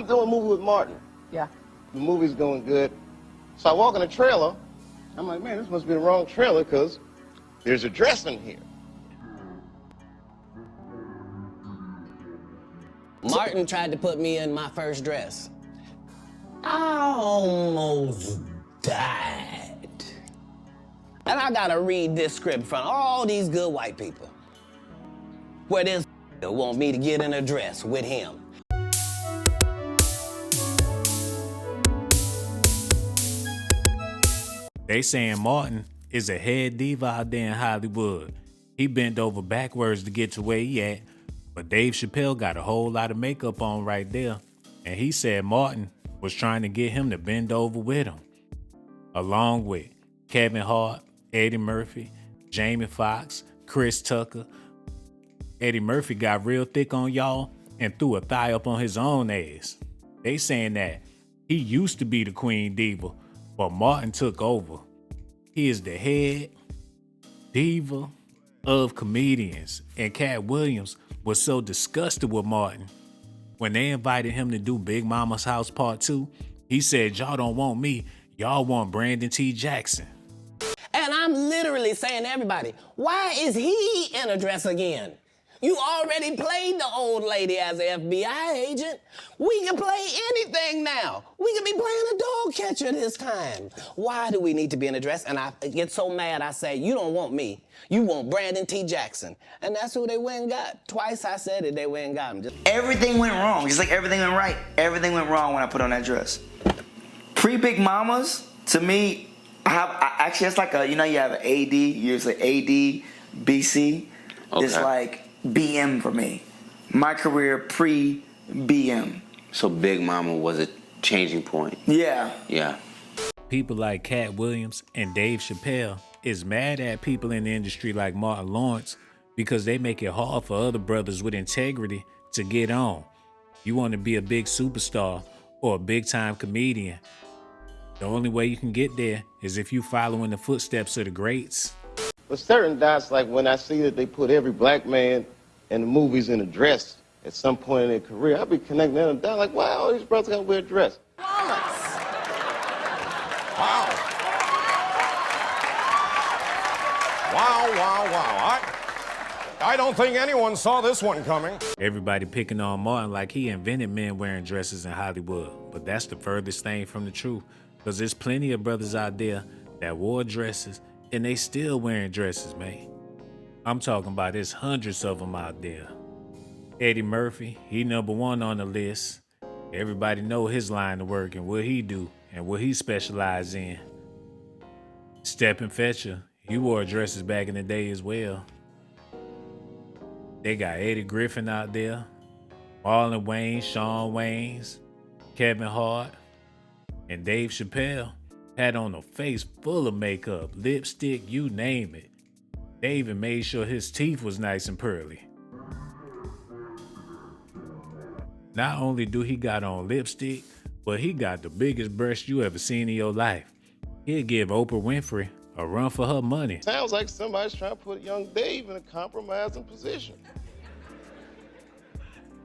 I'm doing a movie with Martin. Yeah. The movie's going good. So I walk in the trailer. I'm like, man, this must be the wrong trailer because there's a dress in here. Martin tried to put me in my first dress. I almost died. And I gotta read this script in front of all these good white people, where this want me to get in a dress with him. They saying Martin is a head diva out there in Hollywood. He bent over backwards to get to where he at, but Dave Chappelle got a whole lot of makeup on right there, and he said Martin was trying to get him to bend over with him, along with Kevin Hart, Eddie Murphy, Jamie Foxx, Chris Tucker. Eddie Murphy got real thick on y'all and threw a thigh up on his own ass. They saying that he used to be the queen diva, but Martin took over. He is the head diva of comedians, and Katt Williams was so disgusted with Martin. When they invited him to do Big Mama's House Part 2, he said, y'all don't want me, y'all want Brandon T. Jackson. And I'm literally saying to everybody, why is he in a dress again? You already played the old lady as an FBI agent. We can play anything now. We can be playing a dog catcher this time. Why do we need to be in a dress? And I get so mad, I say, you don't want me. You want Brandon T. Jackson. And that's who they went and got. Twice I said it, they went and got him. Everything went wrong, just like everything went right. Everything went wrong when I put on that dress. Pre-Big Mamas, to me, actually that's like you have an AD, you say AD, BC. Okay. It's like BM for me. My career pre-BM. So Big Mama was a changing point. Yeah. Yeah. People like Katt Williams and Dave Chappelle is mad at people in the industry like Martin Lawrence because they make it hard for other brothers with integrity to get on. You want to be a big superstar or a big-time comedian. The only way you can get there is if you follow in the footsteps of the greats. But certain dots, like when I see that they put every black man in the movies in a dress at some point in their career, I'll be connecting them down like, wow, all these brothers gotta wear a dress. Wallace. Wow. Wow. I don't think anyone saw this one coming. Everybody picking on Martin like he invented men wearing dresses in Hollywood, but that's the furthest thing from the truth, because there's plenty of brothers out there that wore dresses and they still wearing dresses, man. I'm talking about there's hundreds of them out there. Eddie Murphy, he #1 on the list. Everybody know his line of work and what he do and what he specializes in. Stephen Fetcher, he wore dresses back in the day as well. They got Eddie Griffin out there, Marlon Wayans, Shawn Wayans, Kevin Hart, and Dave Chappelle had on a face full of makeup, lipstick, you name it. They even made sure his teeth was nice and pearly. Not only do he got on lipstick, but he got the biggest breast you ever seen in your life. He'd give Oprah Winfrey a run for her money. Sounds like somebody's trying to put young Dave in a compromising position.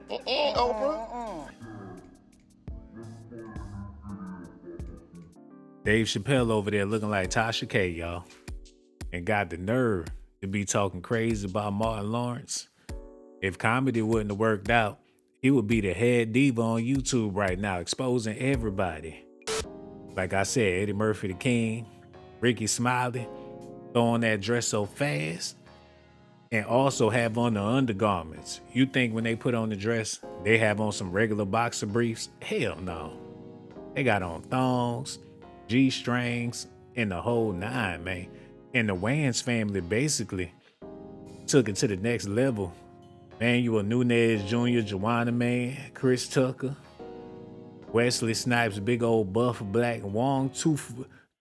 Oprah. Dave Chappelle over there looking like Tasha K, y'all. And got the nerve to be talking crazy about Martin Lawrence. If comedy wouldn't have worked out, he would be the head diva on YouTube right now, exposing everybody. Like I said, Eddie Murphy the king, Ricky Smiley, throwing that dress so fast, and also have on the undergarments. You think when they put on the dress, they have on some regular boxer briefs? Hell no. They got on thongs, G-strings, and the whole nine, man. And the Wayans family basically took it to the next level. Manuel Nunez Jr., Joanna Man, Chris Tucker, Wesley Snipes, big old buff black Wong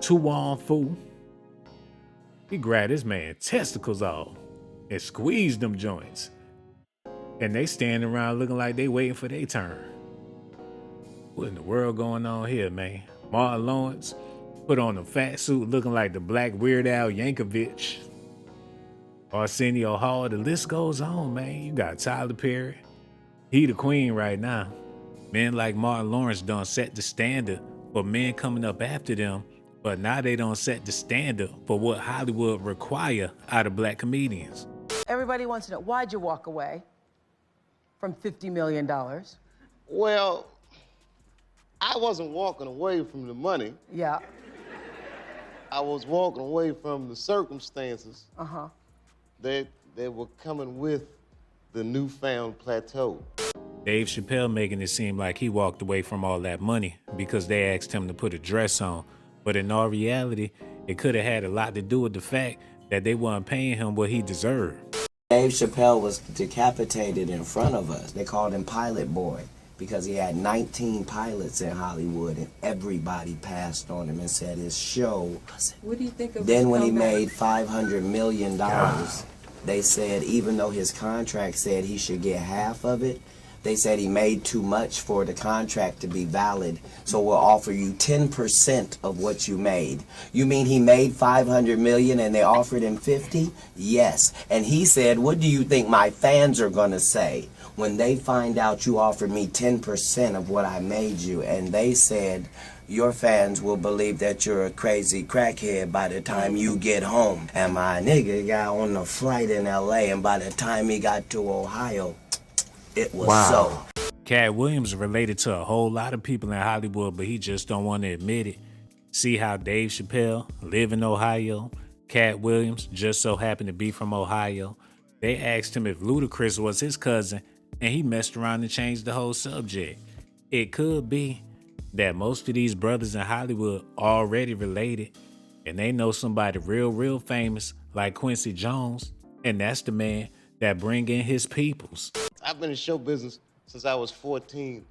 Tu-Wong Fu. He grabbed this man testicles off and squeezed them joints. And they standing around looking like they waiting for their turn. What in the world going on here, man? Martin Lawrence put on a fat suit looking like the Black Weird Al Yankovic. Arsenio Hall, the list goes on, man. You got Tyler Perry. He the queen right now. Men like Martin Lawrence done set the standard for men coming up after them, but now they don't set the standard for what Hollywood require out of black comedians. Everybody wants to know, why'd you walk away from $50 million? Well, I wasn't walking away from the money. Yeah. I was walking away from the circumstances Uh-huh. that were coming with the newfound plateau. Dave Chappelle making it seem like he walked away from all that money because they asked him to put a dress on. But in all reality, it could have had a lot to do with the fact that they weren't paying him what he deserved. Dave Chappelle was decapitated in front of us. They called him Pilot Boy because he had 19 pilots in Hollywood and everybody passed on him and said his show. What do you think of Then when he made $500 million, they said even though his contract said he should get half of it, they said he made too much for the contract to be valid, so we'll offer you 10% of what you made. You mean he made $500 million and they offered him 50? Yes. And he said, what do you think my fans are gonna say when they find out you offered me 10% of what I made you? And they said, your fans will believe that you're a crazy crackhead by the time you get home. And my nigga got on the flight in LA, and by the time he got to Ohio, it was so. Katt Williams related to a whole lot of people in Hollywood, but he just don't want to admit it. See how Dave Chappelle live in Ohio? Katt Williams just so happened to be from Ohio. They asked him if Ludacris was his cousin, and he messed around and changed the whole subject. It could be that most of these brothers in Hollywood already related, and they know somebody real famous like Quincy Jones, and that's the man that bring in his peoples. I've been in show business since I was 14,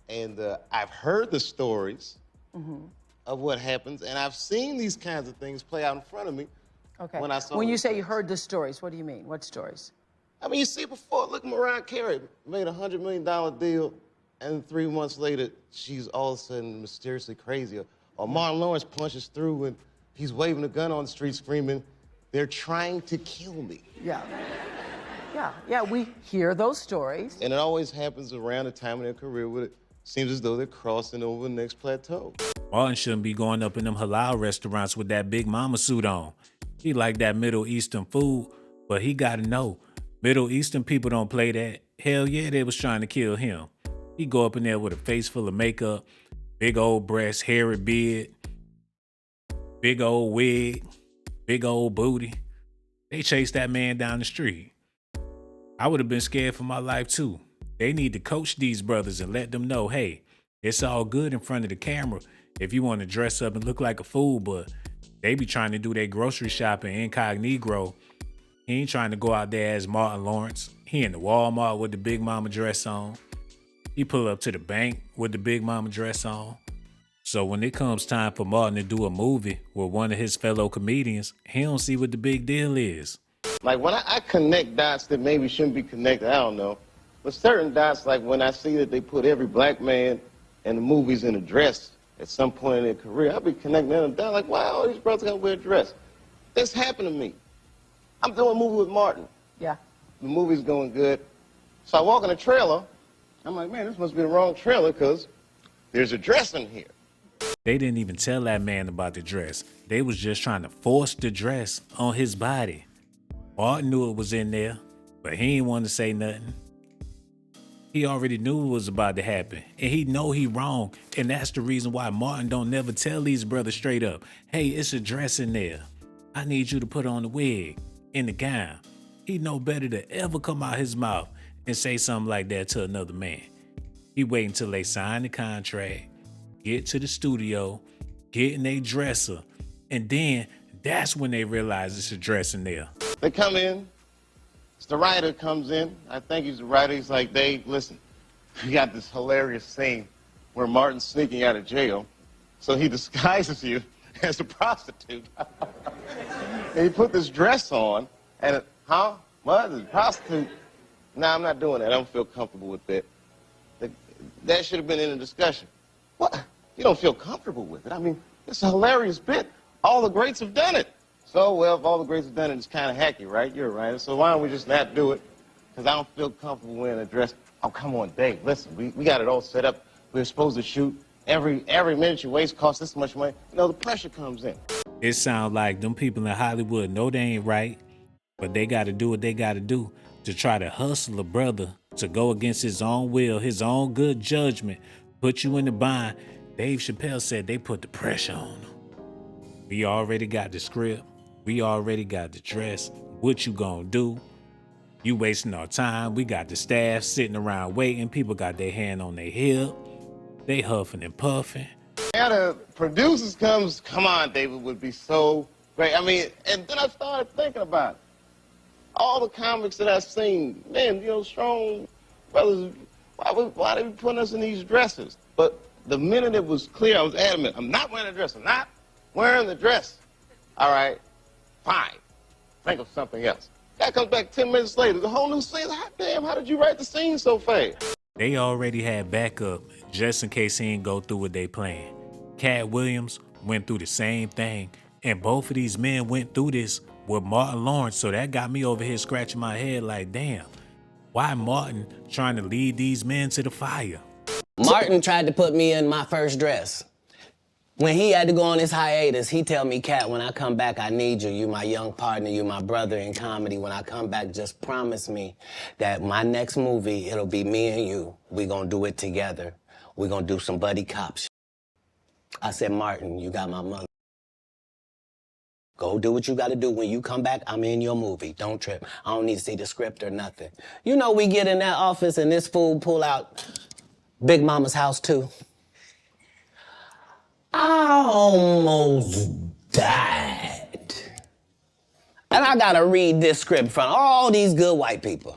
and I've heard the stories of what happens, and I've seen these kinds of things play out in front of me. Okay. When you say you heard the stories, what do you mean? What stories? I mean, you see before, look, Mariah Carey made a $100 million deal, and 3 months later, she's all of a sudden mysteriously crazy. Or Martin Lawrence punches through, and he's waving a gun on the street screaming, they're trying to kill me. Yeah. Yeah, we hear those stories. And it always happens around the time of their career where it seems as though they're crossing over the next plateau. Martin shouldn't be going up in them halal restaurants with that Big Mama suit on. He like that Middle Eastern food, but he gotta know, Middle Eastern people don't play that. Hell yeah, they was trying to kill him. He go up in there with a face full of makeup, big old breasts, hairy beard, big old wig, big old booty. They chased that man down the street. I would have been scared for my life too. They need to coach these brothers and let them know, hey, it's all good in front of the camera if you want to dress up and look like a fool, but they be trying to do their grocery shopping incognito. He ain't trying to go out there as Martin Lawrence. He in the Walmart with the Big Mama dress on. He pull up to the bank with the Big Mama dress on. So when it comes time for Martin to do a movie with one of his fellow comedians, he don't see what the big deal is. Like when I connect dots that maybe shouldn't be connected, I don't know. But certain dots, like when I see that they put every black man in the movies in a dress at some point in their career, I'll be connecting them down like, wow, all these brothers gotta wear a dress. This happened to me. I'm doing a movie with Martin. Yeah. The movie's going good. So I walk in the trailer. I'm like, man, this must be the wrong trailer because there's a dress in here. They didn't even tell that man about the dress. They was just trying to force the dress on his body. Martin knew it was in there, but he didn't want to say nothing. He already knew it was about to happen, and he know he wrong, and that's the reason why Martin don't never tell these brothers straight up, hey, it's a dress in there. I need you to put on the wig and the gown. He know better to ever come out his mouth and say something like that to another man. He wait until they sign the contract, get to the studio, get in their dresser, and then that's when they realize it's a dress in there. They come in. It's the writer comes in. I think he's the writer. He's like, Dave, listen, we got this hilarious scene where Martin's sneaking out of jail. So he disguises you as a prostitute. And he put this dress on, and what? A prostitute? No, I'm not doing that. I don't feel comfortable with that. That should have been in the discussion. What? You don't feel comfortable with it? I mean, it's a hilarious bit. All the greats have done it. So, well, if all the greats have done it, it's kind of hacky, right? You're right. So why don't we just not do it? Because I don't feel comfortable wearing a dress. Oh, come on, Dave, listen, we got it all set up. We were supposed to shoot. Every minute you waste costs this much money. You know, the pressure comes in. It sounds like them people in Hollywood know they ain't right, but they got to do what they got to do to try to hustle a brother to go against his own will, his own good judgment, put you in the bind. Dave Chappelle said they put the pressure on him. We already got the script. We already got the dress. What you gonna do? You wasting our time. We got the staff sitting around waiting. People got their hand on their hip. They huffing and puffing. Now the producers come on, David, would be so great. I mean, and then I started thinking about it. All the comics that I've seen, man, you know, strong brothers, why they be putting us in these dresses? But the minute it was clear, I was adamant, I'm not wearing a dress. I'm not wearing the dress. All right, fine. Think of something else. Guy comes back 10 minutes later, the whole new scene. Hot damn, how did you write the scene so fast? They already had backup just in case he ain't go through what they planned. Katt Williams went through the same thing, and both of these men went through this with Martin Lawrence, so that got me over here scratching my head like, damn, why Martin trying to lead these men to the fire? Martin tried to put me in my first dress. When he had to go on his hiatus, he tell me, Katt, when I come back, I need you. You my young partner, you my brother in comedy. When I come back, just promise me that my next movie, it'll be me and you. We gonna do it together. We gonna do some buddy cop shit. I said, Martin, you got my mother. Go do what you gotta do. When you come back, I'm in your movie. Don't trip. I don't need to see the script or nothing. You know, we get in that office and this fool pull out Big Mama's House 2. I almost died. And I gotta read this script in front of all these good white people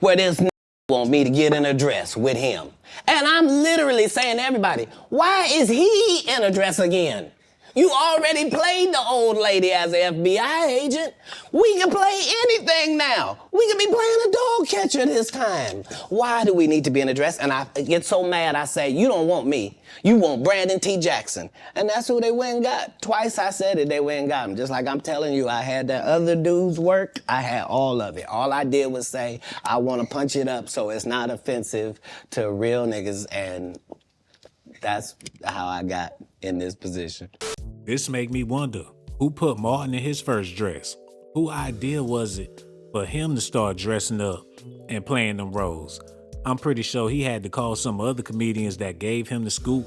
where this want me to get in a dress with him. And I'm literally saying to everybody, why is he in a dress again? You already played the old lady as an FBI agent. We can play anything now. We can be playing a dog catcher this time. Why do we need to be in a dress? And I get so mad, I say, you don't want me. You want Brandon T. Jackson. And that's who they went and got. Twice I said it, they went and got him. Just like I'm telling you, I had that other dude's work. I had all of it. All I did was say, I want to punch it up so it's not offensive to real niggas. And that's how I got in this position. This make me wonder, who put Martin in his first dress? Whose idea was it for him to start dressing up and playing them roles? I'm pretty sure he had to call some other comedians that gave him the scoop,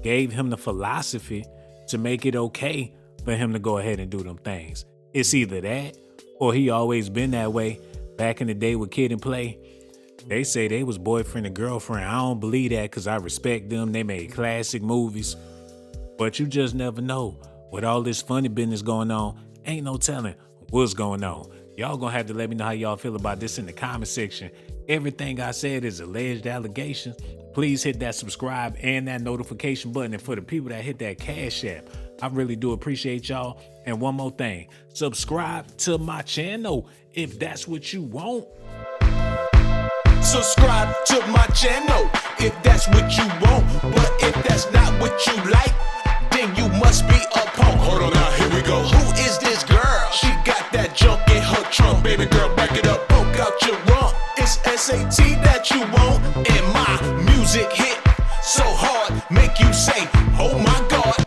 gave him the philosophy to make it okay for him to go ahead and do them things. It's either that or he always been that way. Back in the day with Kid and Play, they say they was boyfriend and girlfriend. I don't believe that because I respect them. They made classic movies. But you just never know. With all this funny business going on, ain't no telling what's going on. Y'all gonna have to let me know how y'all feel about this in the comment section. Everything I said is alleged allegations. Please hit that subscribe and that notification button. And for the people that hit that Cash App, I really do appreciate y'all. And one more thing, subscribe to my channel if that's what you want. Subscribe to my channel if that's what you want. But if that's not what you like, then you must be a punk. Hold on now, here we go. Who is this girl? She got that junk in her trunk. Baby girl, back it up.